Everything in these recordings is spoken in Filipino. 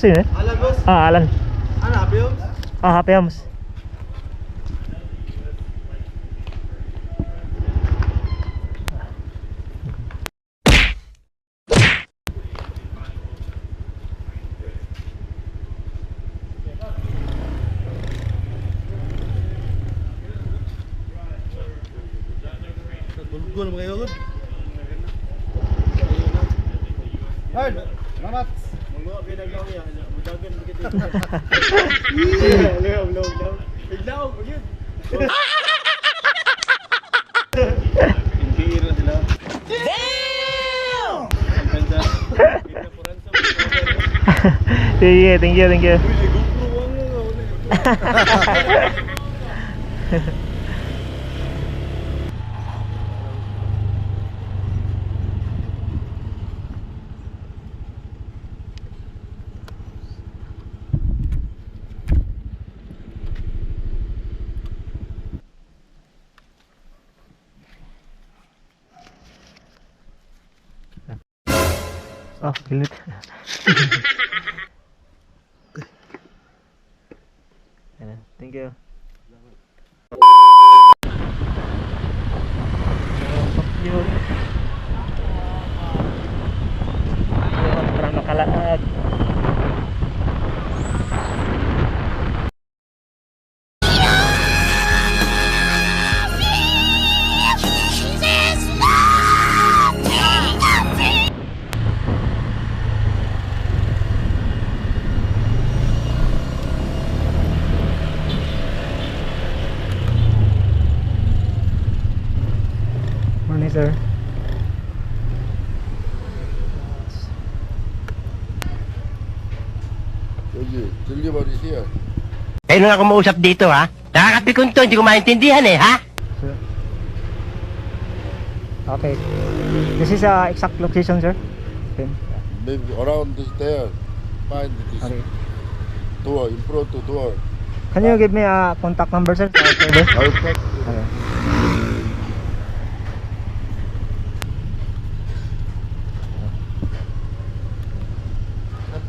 yun eh? Alan boss? Alan. Ano, Happy Homes? Happy Homes. Tulgo naman kayo, good. Hard! Salamat! Mga pinaglaw niya, madagan dikit dito. Log. Biglaw, yun. Hindi na sila. Damn! Sige, thank you. Uy, GoPro ang Oh, helmet. Ayan, thank you. Yun. Parang nakalaad. Morning, sir. 여기 들려버리세요. Kayo na nga kumausap dito ha. Nakakapikon to, hindi ko maintindihan eh ha. Sir. Okay. This is exact location, sir. Okay. Maybe around there. Find this Okay. door, in front of door. Can you give me a contact number, sir? I'll check. Okay.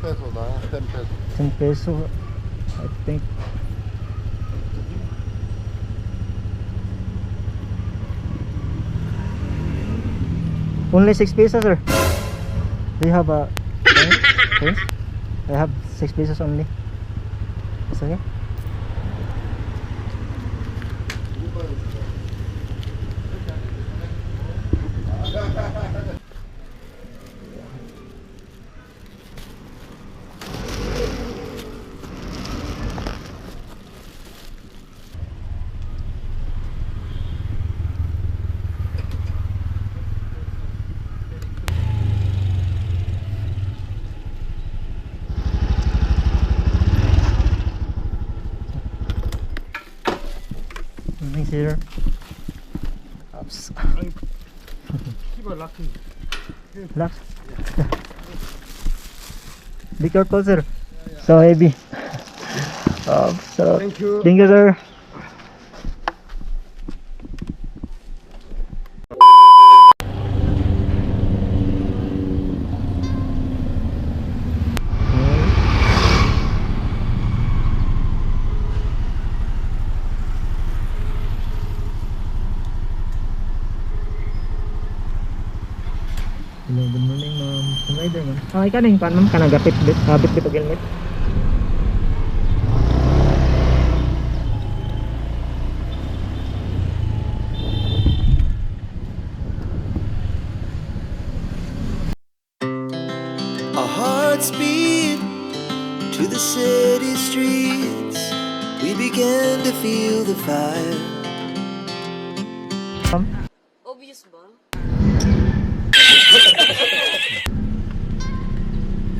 $10 나, $10. 10 peso, I think. Only 6 pesos, sir. Do you have a coins? I have 6 pesos only. It's okay? Thanks, sir. Oops. Kiba lucky. Relax. Be careful, sir. So heavy. So Thank you. Thank you, sir. Hello, good morning, ma'am. Kung rider, ma'am. Ikaw na yung pan, ma'am. Kanang gapit, bit og helmet. Our hearts beat to the city streets. We began to feel the fire. Ma'am? Obvious ba?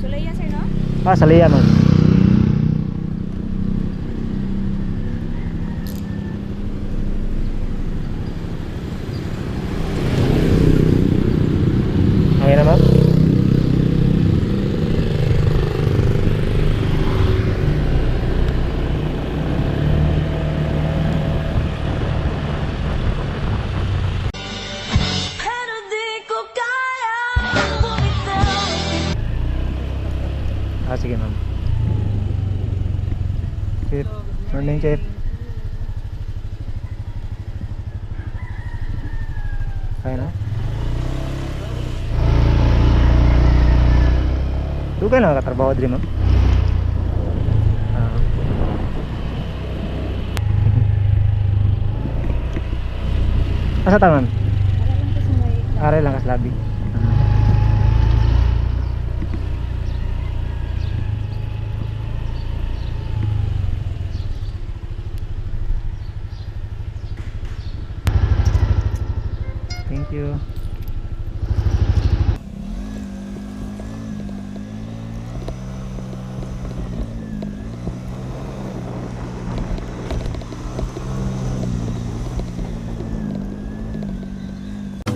Sulaya, sir, no? Salaya, ma'am. Okay na, ma'am? Pero di ko kaya bumitaw. Sige, ma'am. Chief. Morning, Chief. Kaya na? Dugay na nakatrabaho din mo? Ah. Asa taman? Are lang kas labi. Thank you.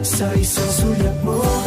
Sa isang sulat mo